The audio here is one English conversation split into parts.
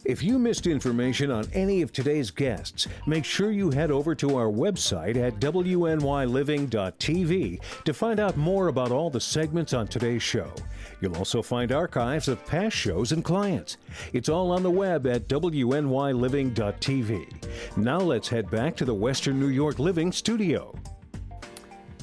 If you missed information on any of today's guests, make sure you head over to our website at WNYLiving.tv to find out more about all the segments on today's show. You'll also find archives of past shows and clients. It's all on the web at WNYLiving.tv. Now let's head back to the Western New York Living studio.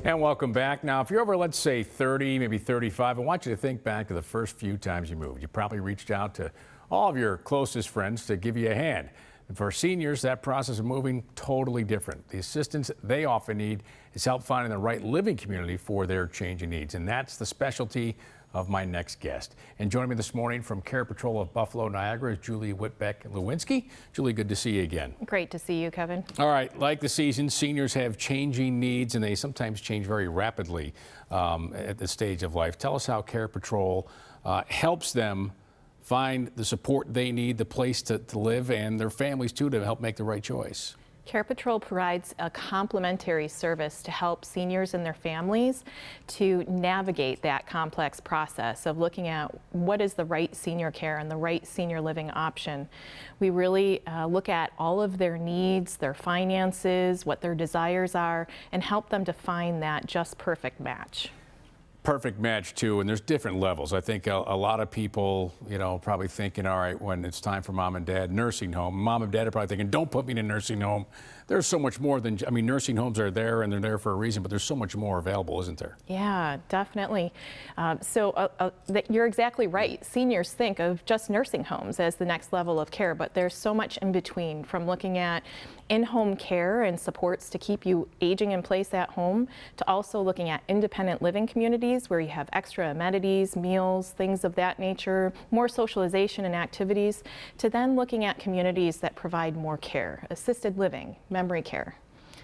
And welcome back. Now, if you're over, let's say 30, maybe 35, I want you to think back to the first few times you moved. You probably reached out to all of your closest friends to give you a hand. And for seniors, that process of moving, totally different. The assistance they often need is help finding the right living community for their changing needs. And that's the specialty of my next guest. And joining me this morning from CarePatrol of Buffalo-Niagara is Julie Lewinski. Julie, good to see you again. Great to see you, Kevin. All right, like the season, seniors have changing needs, and they sometimes change very rapidly at this stage of life. Tell us how CarePatrol helps them find the support they need, the place to live, and their families too, to help make the right choice. CarePatrol provides a complimentary service to help seniors and their families to navigate that complex process of looking at what is the right senior care and the right senior living option. We really look at all of their needs, their finances, what their desires are, and help them to find that just perfect match. Perfect match too, and there's different levels. I think a lot of people, probably thinking, all right, when it's time for mom and dad, nursing home. Mom and dad are probably thinking, don't put me in a nursing home. There's so much more than, nursing homes are there and they're there for a reason, but there's so much more available, isn't there? Yeah, definitely. You're exactly right. Seniors think of just nursing homes as the next level of care, but there's so much in between, from looking at in-home care and supports to keep you aging in place at home, to also looking at independent living communities where you have extra amenities, meals, things of that nature, more socialization and activities, to then looking at communities that provide more care, assisted living, memory care.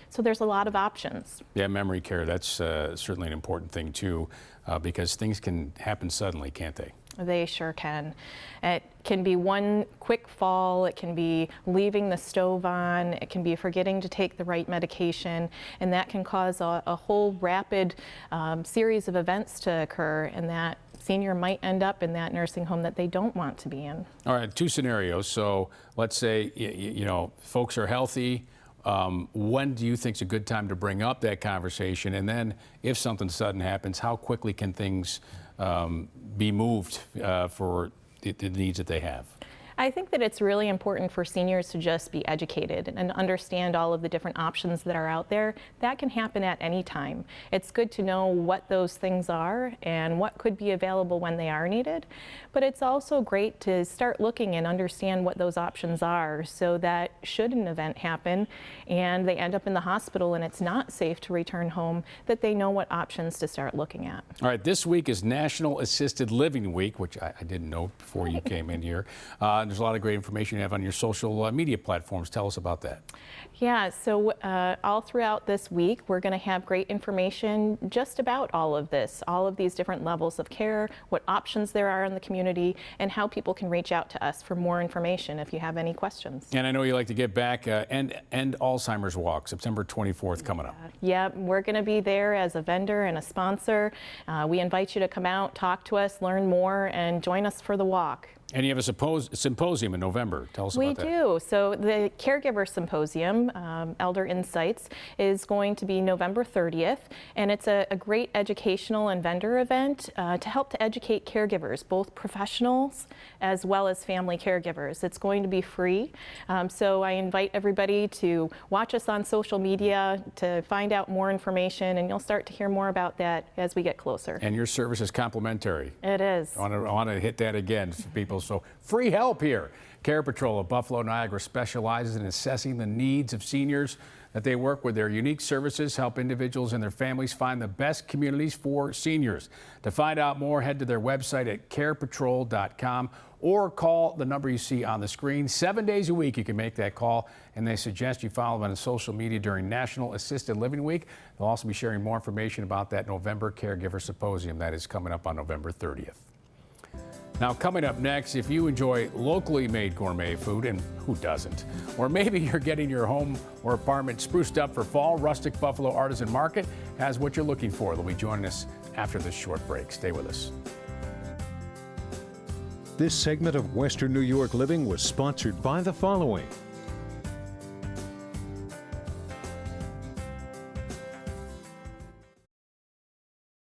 So there's a lot of options. Yeah, memory care, that's certainly an important thing too, because things can happen suddenly, can't they? They sure can. It can be one quick fall, it can be leaving the stove on, it can be forgetting to take the right medication, and that can cause a whole rapid series of events to occur, and that senior might end up in that nursing home that they don't want to be in. All right, two scenarios. So let's say, folks are healthy. When do you think is a good time to bring up that conversation? And then if something sudden happens, how quickly can things be moved for the needs that they have? I think that it's really important for seniors to just be educated and understand all of the different options that are out there. That can happen at any time. It's good to know what those things are and what could be available when they are needed. But it's also great to start looking and understand what those options are, so that should an event happen and they end up in the hospital and it's not safe to return home, that they know what options to start looking at. All right, this week is National Assisted Living Week, which I didn't know before you came in here. There's a lot of great information you have on your social media platforms. Tell us about that. Yeah, so all throughout this week, we're going to have great information just about all of this, all of these different levels of care, what options there are in the community, and how people can reach out to us for more information if you have any questions. And I know you like to get back, End Alzheimer's Walk, September 24th coming up. Yeah, we're going to be there as a vendor and a sponsor. We invite you to come out, talk to us, learn more, and join us for the walk. And you have a symposium in November. Tell us about that. We do. So the Caregiver Symposium, Elder Insights, is going to be November 30th, and it's a great educational and vendor event to help to educate caregivers, both professionals as well as family caregivers. It's going to be free, so I invite everybody to watch us on social media to find out more information, and you'll start to hear more about that as we get closer. And your service is complimentary. It is. I want to hit that again for people. So free help here. CarePatrol of Buffalo-Niagara specializes in assessing the needs of seniors that they work with. Their unique services help individuals and their families find the best communities for seniors. To find out more, head to their website at carepatrol.com or call the number you see on the screen. 7 days a week you can make that call, and they suggest you follow them on social media during National Assisted Living Week. They'll also be sharing more information about that November Caregiver Symposium that is coming up on November 30th. Now, coming up next, if you enjoy locally made gourmet food, and who doesn't, or maybe you're getting your home or apartment spruced up for fall, Rustic Buffalo Artisan Market has what you're looking for. They'll be joining us after this short break. Stay with us. This segment of Western New York Living was sponsored by the following: